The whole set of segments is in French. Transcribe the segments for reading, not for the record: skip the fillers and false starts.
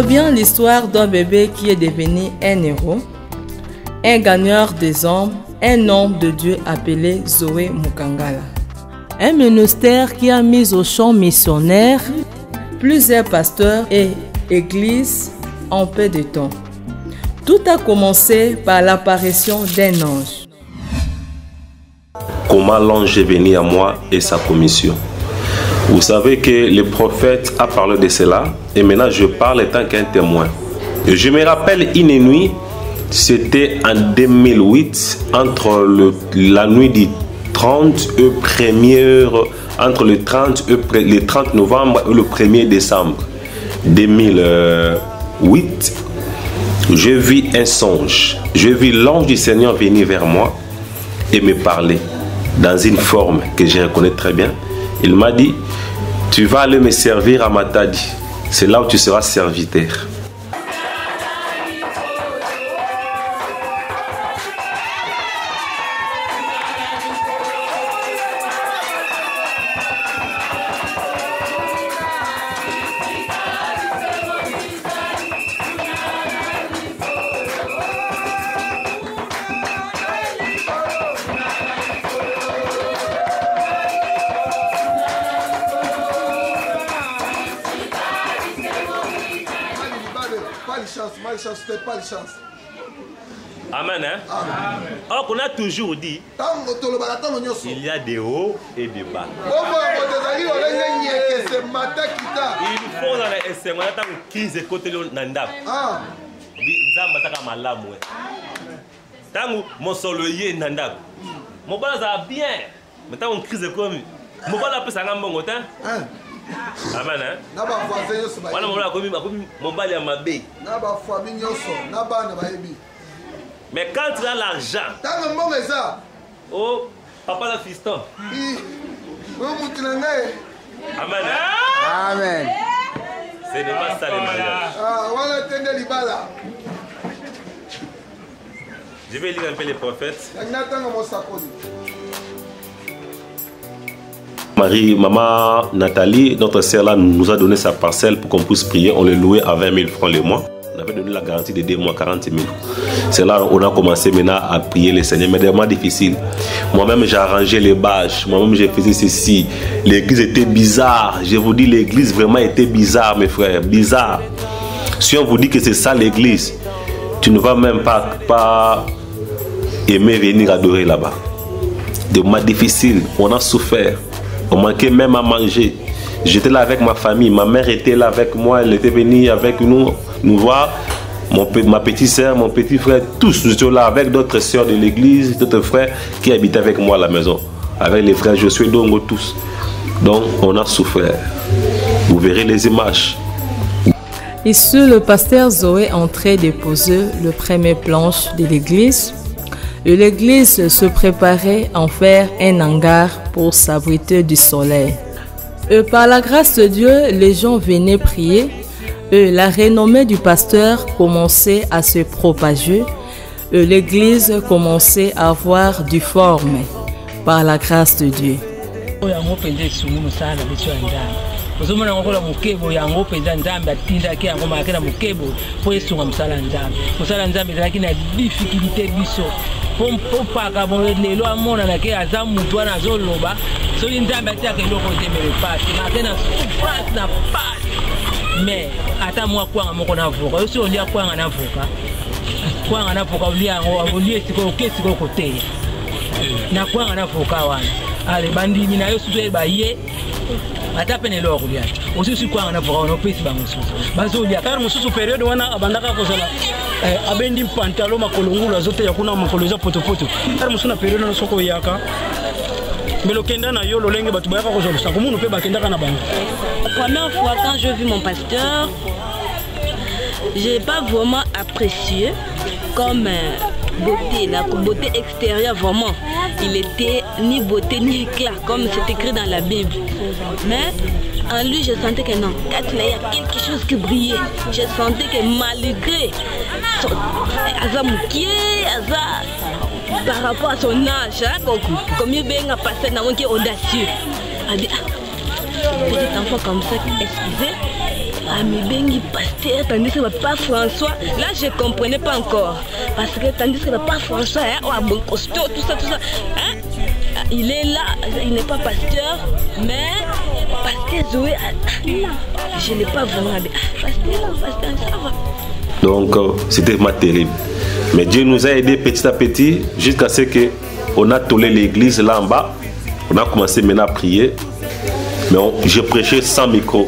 bien l'histoire d'un bébé qui est devenu un héros, un gagneur des hommes, un homme de Dieu appelé Zoé Mukangala. Un ministère qui a mis au champ missionnaire plusieurs pasteurs et églises en peu de temps. Tout a commencé par l'apparition d'un ange. Comment l'ange est venu à moi et sa commission. Vous savez que le prophète a parlé de cela et maintenant je parle en tant qu'un témoin. Et je me rappelle une nuit, c'était en 2008, entre la nuit du 30 et entre le 30 novembre et le 1er décembre 2008, je vis un songe. Je vis l'ange du Seigneur venir vers moi et me parler dans une forme que je reconnais très bien. Il m'a dit, tu vas aller me servir à Matadi. C'est là où tu seras serviteur. Amen, hein? Amen. Or qu'on a toujours dit, il y a des hauts et des bas. Il faut dans les SMA, tant qu'ils écoutent le nandab. Nzamba taka malamu. Tant mon soloyer nandab. Mon bas a bien. Mais tant on crise comme mon bas a peu sangam bon autant. Amen, hein? Voilà mon bas a ma bé. Mais quand tu as l'argent, oh, papa la fiston. Amen. Amen. C'est de pas ça le mariage. Je vais lire un peu les prophètes. Maman Nathalie, notre sœur là, nous a donné sa parcelle pour qu'on puisse prier. On le louait à 20 000 francs le mois. On avait donné la garantie de 2 mois, 40 000. C'est là qu'on a commencé maintenant à prier le Seigneur. Mais des mois difficiles. Moi-même, j'ai arrangé les bâches. Moi-même, j'ai fait ceci. L'église était bizarre. Je vous dis, l'église vraiment était bizarre, mes frères. Bizarre. Si on vous dit que c'est ça l'église, tu ne vas même pas aimer venir adorer là-bas. Des mois difficiles. On a souffert. On manquait même à manger. J'étais là avec ma famille. Ma mère était là avec moi. Elle était venue avec nous voir. Ma petite soeur, mon petit frère, tous nous étions là avec d'autres soeurs de l'église, d'autres frères qui habitaient avec moi à la maison. Avec les frères Josué Dongo, tous. Donc, on a souffert. Vous verrez les images. Ici, le pasteur Zoé est en train de poser le premier planche de l'église. L'église se préparait à en faire un hangar pour s'abriter du soleil. Et par la grâce de Dieu, les gens venaient prier. Et la renommée du pasteur commençait à se propager. Et l'église commençait à avoir du forme par la grâce de Dieu. Ozomona ngokola mukebo yango peza nzambe atindaki yango makela mukebo po esunga musala nzambe ezalaki na difficulté biso po paka lelo amonana ke aza mutu wana azoloba soki nzambe atiaka eloko etemele pasi make na souffrance na pasi mais ata mwa kwanga moko navoka yo si olia kwanga navoka olia yango olie sikoyo ke sikoyo koteya na kwanga navoka wana ale bandimi na yo susu ebaye ata pene lo kulia osusu kwanga navoka no pesi bangosusu bazolia kar mususu periode wana abandaka kozala abendi pantalon makolongulu azote yakuna makoloza potopoto kar musuna periode na soko yaka melo kenda na yo lolenge batu bayaka kozala sako munu pe bakendaka na bango. La première fois quand je vis mon pasteur, j'ai pas vraiment apprécié comme beauté, la beauté extérieure vraiment. Il était ni beauté ni éclat comme c'est écrit dans la Bible. Mais en lui je sentais que non, quand il y a quelque chose qui brillait, je sentais que malgré son par rapport à son âge, comme il est passé dans qui est audacieux. Petit enfant comme ça, excusez, Bengi pasteur, tandis que papa François, là je comprenais pas encore. Parce que tandis que papa François, bon costaud, tout ça, hein, il est là, il n'est pas pasteur, mais pasteur Zoé, je n'ai pas vraiment dit, pasteur, ça va. Donc c'était vraiment terrible. Mais Dieu nous a aidés petit à petit jusqu'à ce qu'on a tollé l'église là en bas. On a commencé maintenant à prier. Mais je prêchais sans micro.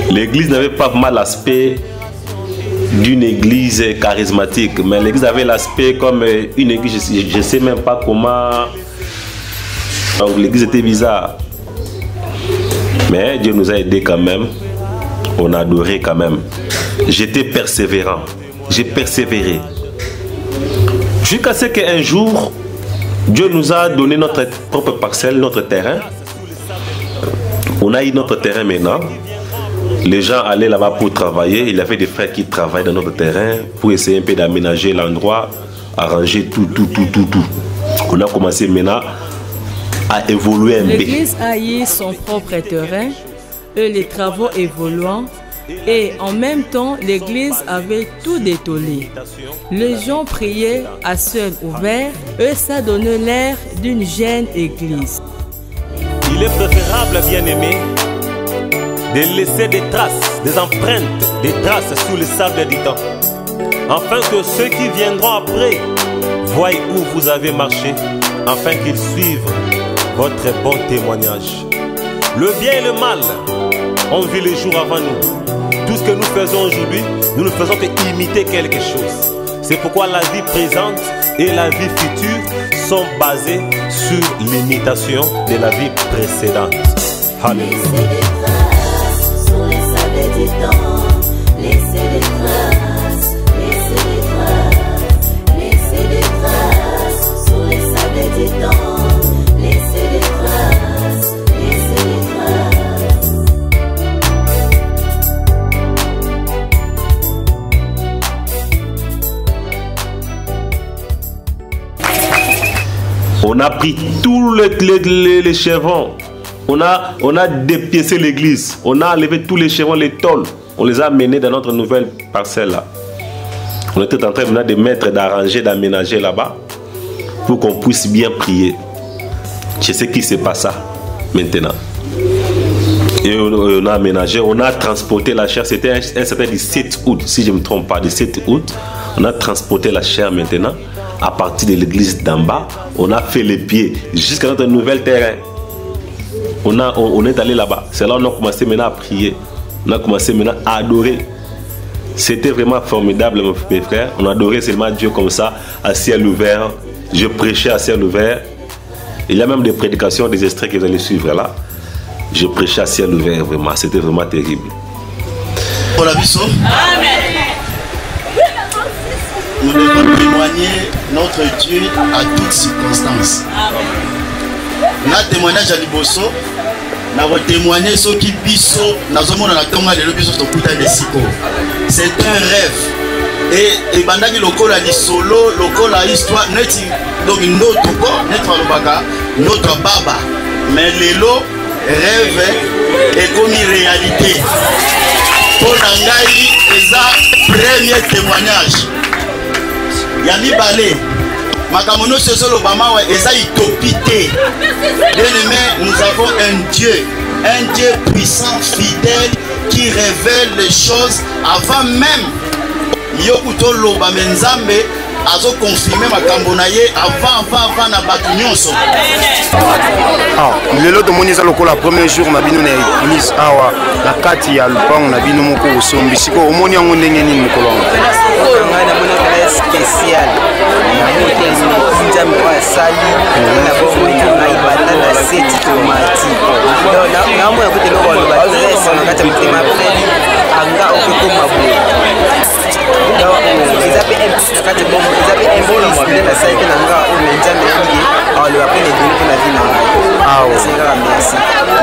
L'église n'avait pas vraiment l'aspect d'une église charismatique, mais l'église avait l'aspect comme une église, je ne sais même pas comment. Donc l'église était bizarre. Mais Dieu nous a aidés quand même. On a adoré quand même. J'étais persévérant. J'ai persévéré. Jusqu'à ce qu'un jour, Dieu nous a donné notre propre parcelle, notre terrain. On a eu notre terrain maintenant. Les gens allaient là-bas pour travailler. Il y avait des frères qui travaillaient dans notre terrain pour essayer un peu d'aménager l'endroit, arranger tout. On a commencé maintenant à évoluer un peu. L'église a eu son propre terrain et les travaux évoluant. Et en même temps, l'église avait tout détolé. Les gens priaient à ciel ouvert et ça donnait l'air d'une jeune église. Il est préférable, bien-aimé, de laisser des traces, des empreintes, des traces sous le sable du temps, afin que ceux qui viendront après voient où vous avez marché, afin qu'ils suivent votre bon témoignage. Le bien et le mal ont vu les jours avant nous. Tout ce que nous faisons aujourd'hui, nous ne faisons qu'imiter quelque chose. C'est pourquoi la vie présente et la vie future sont basées sur l'imitation de la vie précédente. Alléluia. Sur les sables du temps, laissez des traces, laissez des traces, laissez des traces. Sur les sables du temps, laissez des traces, laissez des traces. On a pris tous les chevaux. On a dépiécé l'église. On a enlevé tous les chevaux, les tôles. On les a menés dans notre nouvelle parcelle là. On était en train maintenant de mettre, d'arranger, d'aménager là-bas pour qu'on puisse bien prier. C'est ce qui se passe maintenant. Et on a aménagé, on a transporté la chair. C'était un certain 17 août, si je ne me trompe pas, 17 août. On a transporté la chair maintenant à partir de l'église d'en bas. On a fait les pieds jusqu'à notre nouvel terrain. On est allé là-bas. C'est là où on a commencé maintenant à prier. On a commencé maintenant à adorer. C'était vraiment formidable, mes frères. On adorait seulement Dieu comme ça, à ciel ouvert. Je prêchais à ciel ouvert. Il y a même des prédications, des extraits que vous allez suivre là. Je prêchais à ciel ouvert, vraiment. C'était vraiment terrible. Pour la mission. Nous devons témoigner notre Dieu à toutes circonstances. Na témoignage à Liboso, na témoigner ceux qui biso, na zomona na tonga de l'obiso to kuta de siko. C'est un rêve. Et bandaki lokola di solo, lokola histoire, neti donc notre corps, notre baka, notre baba. Mais lelo rêve est comme réalité. Pour Nangai, c'est premier témoignage. Yami Balé, Makamono Sosolo Bama, Eza Itopité. Bien aimé, nous avons un Dieu puissant, fidèle, qui révèle les choses avant même. Yokuto Loba Menzambe, Azo confirmé Makambonaye avant na Batunyonso. Le lot de Moniza Lokola, premier jour, on a vu une église Awa, la Kati à Lupang, on a vu nos moko au sombi, si on monte en Nengeni Mokolon. Spécial.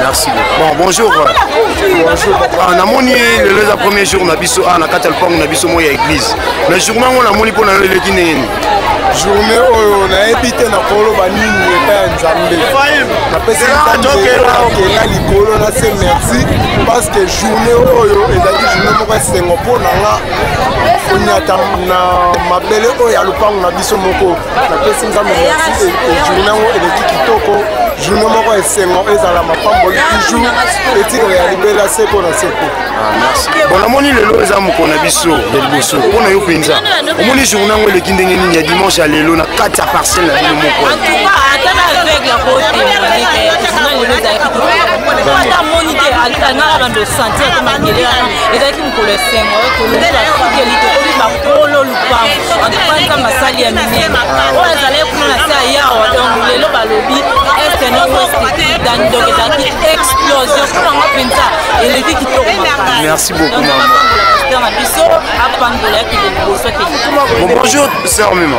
Merci. Bon, bonjour. On a moni le premier jour, on a biso à Nakatalpang, on a biso moya église. Le jour où on a moni pour la journée oyo nayebi te nakoloba nini epai ya nzambe napesi nzambe likolo na se merci parce que journée oyo ezalaki journée moko esengo mpo na nga konyata na mabele oyo ya lopango na biso moko napesi nzambe merci journée yango eleki kitoko journée moko esengo ezala mapamboli toujours etikala ya libela seko na seko. Bon, namoni lelo eza mokolo na biso ya liboso mpona yo mpenza omoni journée yango eleki ndenge nini ya dimanche ya lelo na kati ya parcelle na bino moko ezalaki mokolo esengo bakolo lupango masali ya minene oyo ezalaki kuna na se ya yawa donc lelo balobi este nongo donc ezalaki explosion mpona mpenza eleki kitoko. Merci beaucoup, maman. Bon, bonjour, sœur Mima.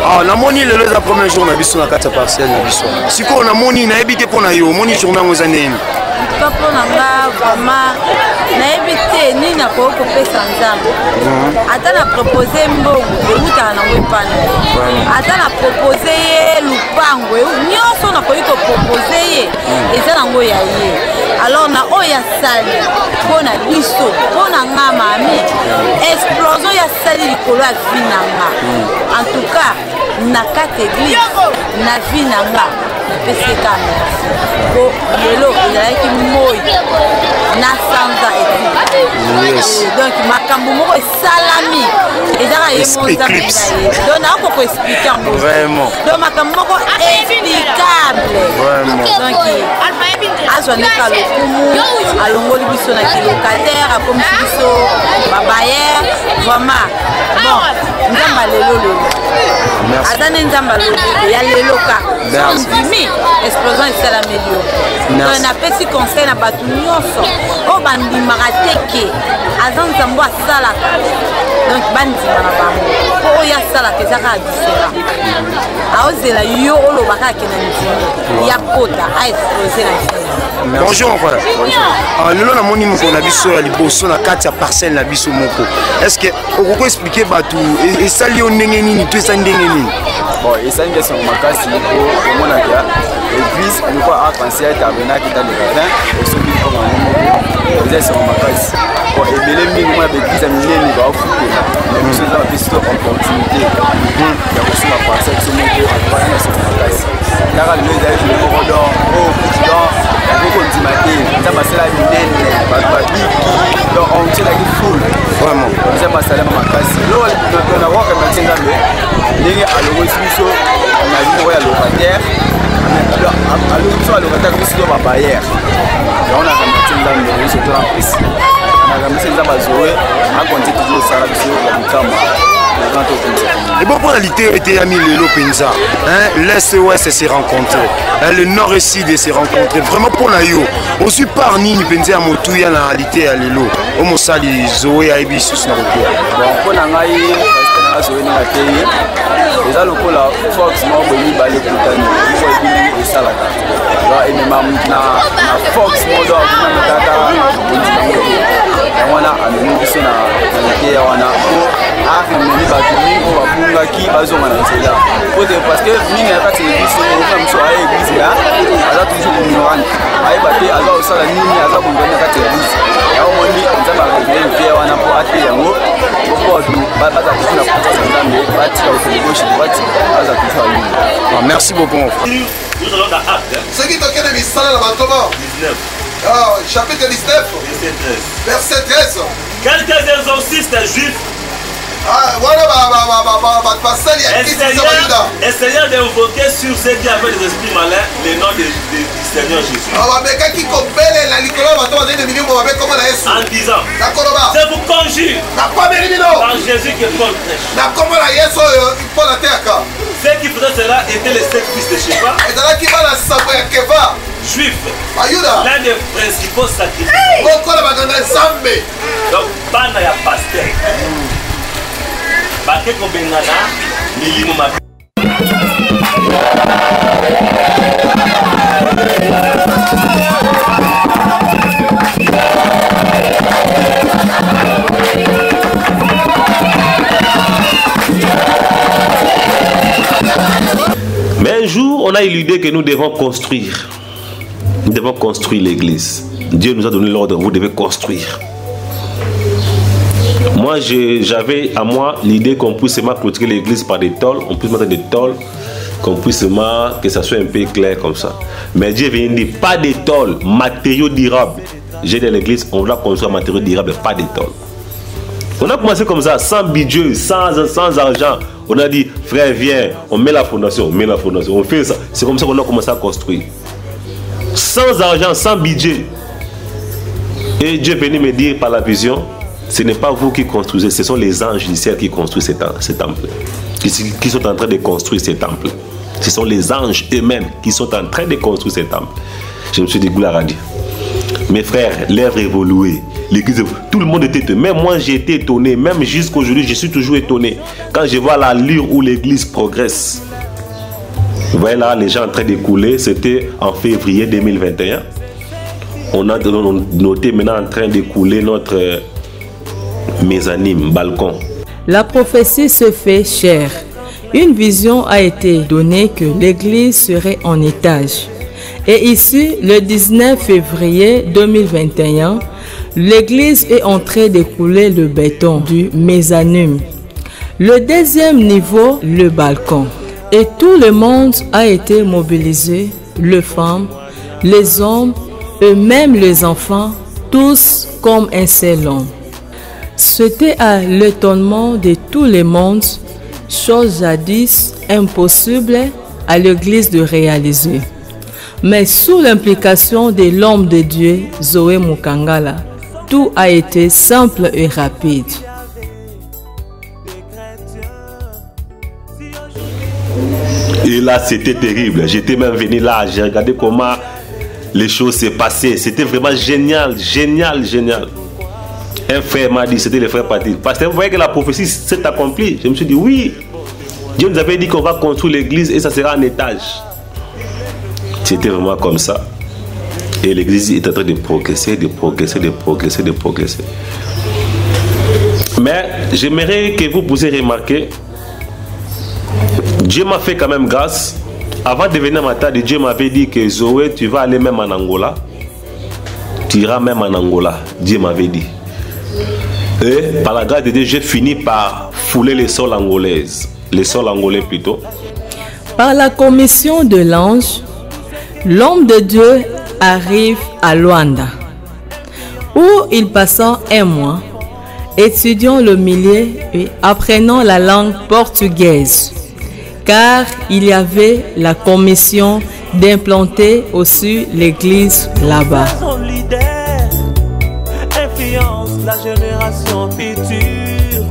Ah, la moni le la première jour na biso na kata parcelle na biso. Siko na moni na ebité pona yo, moni journée ngo zaneni. Pas pour nga vraiment na ebité ni na ko pesa nzambe. Ata na proposer mbongo, euta na wepana. Ata na proposer lupango, nyonso na ko proposer ye. Eza na ngo ya ye. Alors na oya sali pona biso pona nga mami explosion ya sali likolo ya vie na nga en tout cas na kati église na vie na nga napesi ka merci po lelo ezalaki moi na sanza eti donc makambo moko esalami ezaka ye monzambe na ye donc nakoko expliquer vraiment donc makambo moko explicable donc azwaneka lokumu alongoli biso na kilocataire akomisi biso babayer vraiment bon nzamba lelo aza ne nzamba lelo ya lelo kaka ndimi explosion esalameli yo napesi conseil na bato nyonso oyo bandimaka teke aza nzambo asalaka donc bandima na bango mpo oyo asalaka ezaka adisera aozela yo olobaka akena ndimi ya kota aexplose na vie. Bonjour mon frère. Ah, nous avons moni moko na biso ya liboso na kati ya parcelle na biso moko. Est-ce que okoko expliquer batu et sali o ndenge nini to esa ndenge nini? Bon, esa ndenge son makasi ko mona kia église ni ko arc-en-ciel tabernacle dans le jardin et ce qui comme un eza son makasi. Bon, ebele mingi mona église ya minene ba ofukela. Mais nous avons visto opportunité ya ko sula parcelle so moko akwana son makasi. Kaka le eza je le rodon oh donc beaucoup de matin ça passe la minene babiki donc on tient la foule vraiment ça passe la makasi lo on a voir que maintenant ndenge alongo biso na bino ya locataire alors biso ya locataire biso ba bailleur on a maintenant ndenge biso to empêche on a commencé à bazoé à compter toujours ça biso ya mutama. Et bon pour la lutte était ami Lelo Penza, hein, l'Est et l'Ouest s'est rencontré, le Nord et Sud s'est rencontré. Vraiment pour la yo, on suit par Nini Penza à Motouya na réalité à Lelo. On m'a sali Zoé à Ibisus na retour. Bon pour la ngaï, parce que Zoé na télé, les allo pour la Fox moi boni balé kutani, il faut bien ça là. Et même na Fox moi doit na tata. Wana ameni biso na réalité wana afemeli bato mingi oyo babungaki bazonga na nzela parce que mingi na kati ya église oka mosu aya église ya aza toujours ignorante ayeba te aza kosala nini aza kondani na kati ya église yango moni nzambe aregle mpe wana mpo ate yango po baza toujours na confiance na nzambe batika kokende gauche droite baza toujours alingi. Merci beaucoup mon frère. Nous allons dans Acte. Ce qui tokende misala na bantomo 19. Chapitre 19 verset 13. Quelques exorcistes juifs essayant d'invoquer sur ceux qui avaient des esprits malins le nom du Seigneur Jésus. En disant, je vous conjure par Jésus que Paul prêche. Ceux qui faisaient cela étaient les 7 fils de Sheba, juifs, l'un des principaux sacrifiés. Donc, bana ya pasteur. Bake kobengana milimo mabe. on a eu l'idée que nous devons construire. Nous devons construire l'église. Dieu nous a donné l'ordre, vous devez construire. Moi, j'avais à moi l'idée qu'on puisse seulement clôturer l'église par des tôles, on puisse mettre des tôles, qu'on puisse seulement, que ça soit un peu clair comme ça. Mais Dieu vient dire, pas des tôles, matériaux durables. J'ai dit à l'église, on doit construire matériaux durables, pas des tôles. On a commencé comme ça, sans budget, sans argent. On a dit, frère, viens, on met la fondation, on fait ça. C'est comme ça qu'on a commencé à construire. Sans argent, sans budget. Et Dieu est venu me dire par la vision, ce n'est pas vous qui construisez, ce sont les anges du ciel qui construisent ces temples. Qui sont en train de construire ces temples. Ce sont les anges eux-mêmes qui sont en train de construire ces temples. Je me suis dit, gloire à Dieu. Mes frères, l'ère évoluée. L'église, tout le monde était étonné. Même moi, j'ai été étonné. Même jusqu'aujourd'hui, je suis toujours étonné. Quand je vois l'allure où l'église progresse. Vous voyez là, les gens en train d'écouler. C'était en février 2021. On a noté maintenant en train d'écouler notre mezzanine, balcon. La prophétie se fait chère. Une vision a été donnée que l'église serait en étage. Et ici, le 19 février 2021, l'église est en train d'écouler le béton du mezzanine. Le deuxième niveau, le balcon. Et tout le monde a été mobilisé, les femmes, les hommes, et même les enfants, tous comme un seul homme. C'était à l'étonnement de tout le monde, chose jadis impossible à l'église de réaliser. Mais sous l'implication de l'homme de Dieu, Zoé Mukangala, tout a été simple et rapide. Et là, c'était terrible. J'étais même venu là, j'ai regardé comment les choses s'est passées. C'était vraiment génial. Un frère m'a dit, c'était le frère Patrick. Parce que vous voyez que la prophétie s'est accomplie. Je me suis dit, oui, Dieu nous avait dit qu'on va construire l'église et ça sera en étage. C'était vraiment comme ça. Et l'église est en train de progresser. Mais j'aimerais que vous puissiez remarquer, Dieu m'a fait quand même grâce. Avant de venir à ma table, Dieu m'avait dit que Zoé, tu vas aller même en Angola. Tu iras même en Angola. Dieu m'avait dit. Et par la grâce de Dieu, j'ai fini par fouler les sols angolaises. Les sols angolais plutôt. Par la commission de l'ange, l'homme de Dieu arrive à Luanda, où il passa un mois, étudiant le milieu et apprenant la langue portugaise. Car il y avait la commission d'implanter aussi l'église là-bas. Son leader influence la génération future.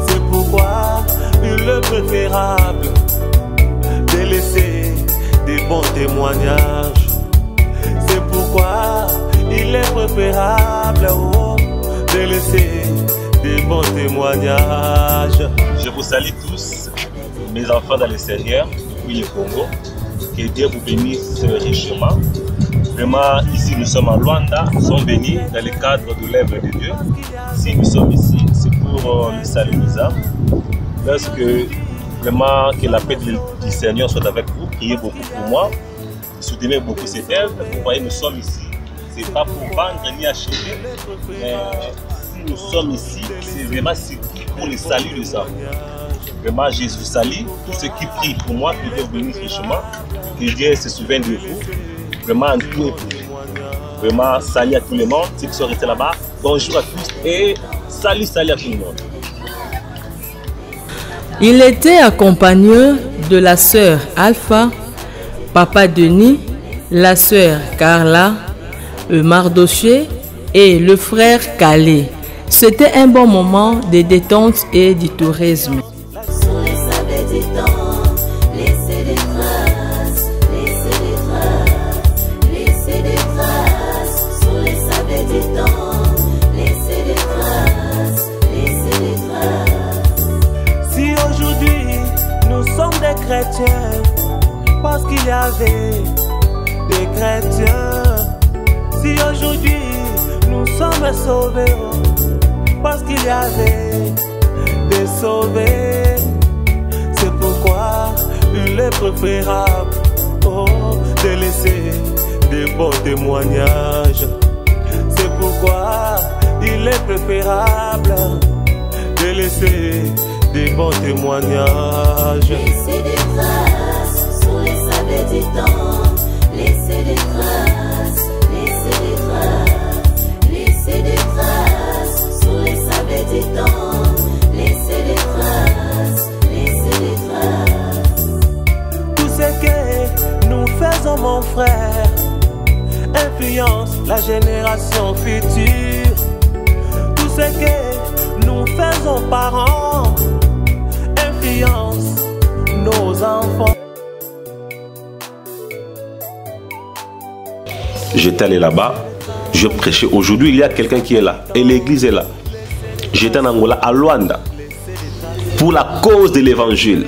C'est pourquoi il est préférable de laisser des bons témoignages. C'est pourquoi il est préférable de laisser des bons témoignages. Je vous salue tous, mes enfants dans le Seigneur, depuis le Congo. Que Dieu vous bénisse richement. Vraiment, ici nous sommes à Luanda, nous sommes bénis dans le cadre de l'œuvre de Dieu. Si nous sommes ici, c'est pour le salut des âmes. Parce que vraiment, que la paix du Seigneur soit avec vous. Priez beaucoup pour moi. Soutenez beaucoup cette œuvre. Vous voyez, nous sommes ici. Ce n'est pas pour vendre ni acheter. Mais si nous sommes ici, c'est vraiment pour le salut des âmes. Vraiment, Jésus salue tous ceux qui prient pour moi, que Dieu vous bénisse richement, que Dieu se souvienne de vous. Vraiment, en tout et pour. Vraiment, salut à tout le monde, ceux qui sont restés là-bas. Bonjour à tous et salut à tout le monde. Il était accompagné de la sœur Alpha, Papa Denis, la sœur Carla, Mardoché et le frère Calais. C'était un bon moment de détente et du tourisme. Chrétiens, parce qu'il y avait des chrétiens. Si aujourd'hui nous sommes sauvés, parce qu'il y avait des sauvés, c'est pourquoi il est préférable laisser des bons témoignages. C'est pourquoi il est préférable de laisser des bons témoignages. Laissez des traces sur les sables du temps. Laissez des traces, laissez des traces. Laissez des traces sur les sables du temps. Laissez des traces, laissez des traces. Tout ce que nous faisons, mon frère, influence la génération future. Tout ce que nous faisons, parents, influence nos enfants. J'étais allé là-bas, je prêchais. Aujourd'hui, il y a quelqu'un qui est là et l'église est là. J'étais en Angola, à Luanda, pour la cause de l'évangile.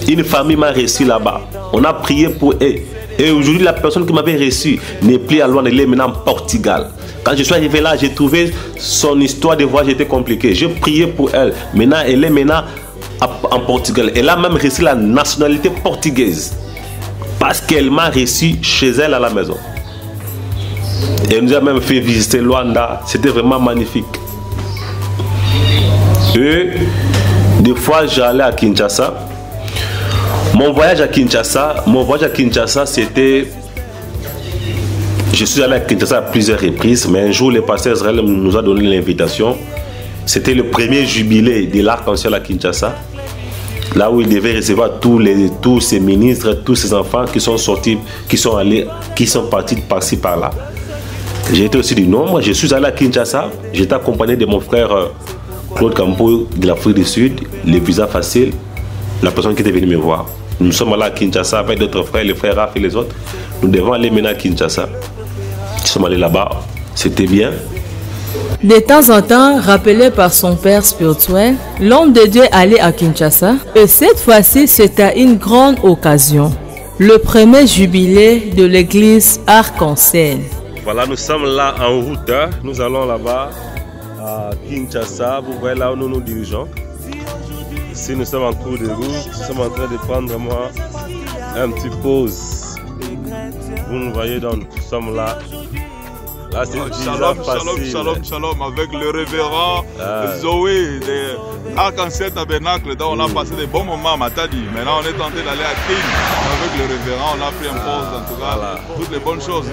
Une famille m'a reçu là-bas. On a prié pour eux. Et aujourd'hui, la personne qui m'avait reçu n'est plus à Luanda, elle est maintenant en Portugal. Quand je suis arrivé là, j'ai trouvé son histoire de voyage était compliquée. Je priais pour elle. Maintenant, elle est maintenant en Portugal. Elle a même reçu la nationalité portugaise. Parce qu'elle m'a reçu chez elle à la maison. Et elle nous a même fait visiter Luanda. C'était vraiment magnifique. Et des fois, j'allais à Kinshasa. Mon voyage à Kinshasa, c'était... Je suis allé à Kinshasa à plusieurs reprises, mais un jour, le pasteur Israël nous a donné l'invitation. C'était le premier jubilé de l'Arc-en-Ciel à Kinshasa. Là où il devait recevoir tous ses ministres, tous ses enfants qui sont sortis, qui sont partis par-ci, par-là. J'ai été aussi du nombre. Je suis allé à Kinshasa. J'étais accompagné de mon frère Claude Campo de l'Afrique du Sud, le visa facile, la personne qui était venue me voir. Nous sommes allés à Kinshasa avec d'autres frères, les frères Raph et les autres. Nous devons aller maintenant à Kinshasa. Nous sommes allés là-bas. C'était bien. De temps en temps, rappelé par son père spirituel, l'homme de Dieu allait à Kinshasa. Et cette fois-ci, c'était une grande occasion. Le premier jubilé de l'église Arc-en-Ciel. Voilà, nous sommes là en route. Hein. Nous allons là-bas à Kinshasa. Vous voyez là où nous nous dirigeons. Ici, nous sommes en cours de route. Nous sommes en train de prendre un petit pause. Vous nous voyez donc, nous sommes là. Là, c'est Shalom avec le révérend Zoé de Arc-en-Ciel Tabernacle. Donc, on a passé des bons moments à Matadi. Maintenant, on est tenté d'aller à King avec le révérend. On a pris un pause, en tout cas, voilà. Toutes les bonnes choses.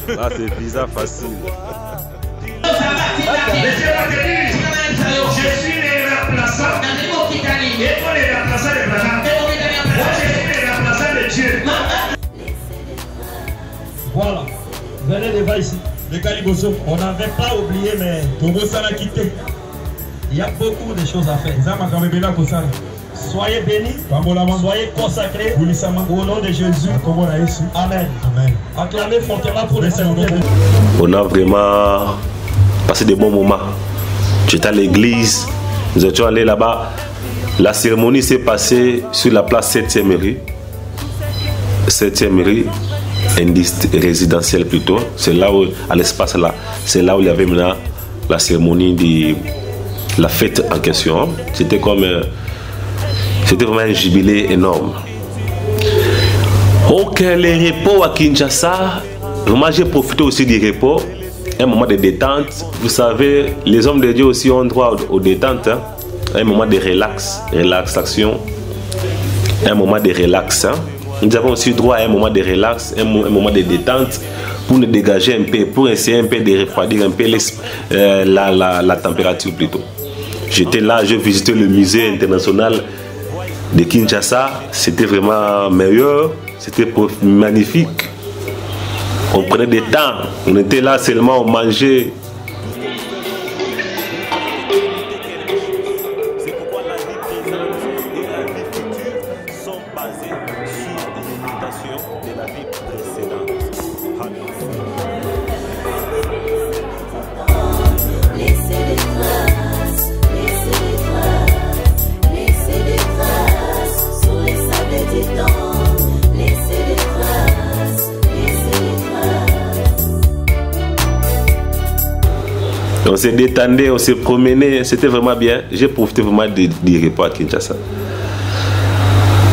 Là, c'est visa facile. Je suis le remplaçant. Et on est remplaçant de Branham. Moi, je suis le remplaçant de Dieu. Voilà. Venez devant ici. Les Caliboso, on n'avait pas oublié, mais Togo Sala quitté. Il y a beaucoup de choses à faire. Soyez bénis, soyez consacrés au nom de Jésus. Amen. Acclamez fortement pour le Seigneur. On a vraiment passé de bons moments. J'étais à l'église, nous étions allés là-bas. La cérémonie s'est passée sur la place 7e rue. 7e rue, résidentielle plutôt. C'est là où, à l'espace là, c'est là où il y avait maintenant la cérémonie de la fête en question. C'était comme... C'était vraiment un jubilé énorme. Ok, les repos à Kinshasa, vraiment j'ai profité aussi du repos. Un moment de détente. Vous savez, les hommes de Dieu aussi ont droit aux détentes. Hein? Un moment de relaxation. Un moment de relax. Hein? Nous avons aussi droit à un moment de relax, un moment de détente pour nous dégager un peu, pour essayer un peu de refroidir un peu la température plutôt. J'étais là, j'ai visité le musée international de Kinshasa. C'était vraiment meilleur, c'était magnifique. On prenait des temps, on était là seulement, on mangeait. On s'est détendu, on s'est promené, c'était vraiment bien. J'ai profité vraiment du repas à Kinshasa.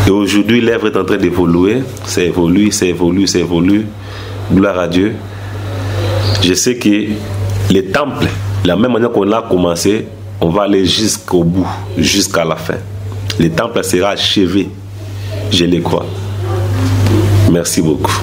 Et aujourd'hui, l'œuvre est en train d'évoluer. Ça évolue, ça évolue, ça évolue. Gloire à Dieu. Je sais que les temples, la même manière qu'on a commencé, on va aller jusqu'au bout, jusqu'à la fin. Les temples sera achevé. Je le crois. Merci beaucoup.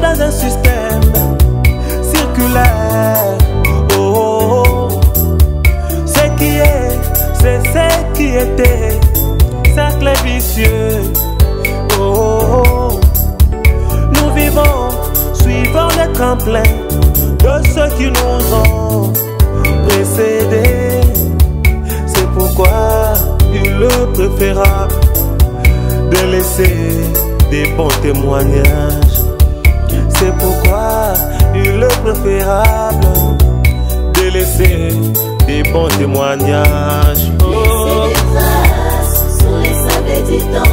Dans un système circulaire, oh, ce qui est, c'est ce qui était, cercle vicieux, oh, nous vivons, suivant les tremplins de ceux qui nous ont précédés. C'est pourquoi il est préférable de laisser des bons témoignages. C'est pourquoi il est préférable de laisser des bons témoignages. Oh. Laisser des traces sur les sables du temps.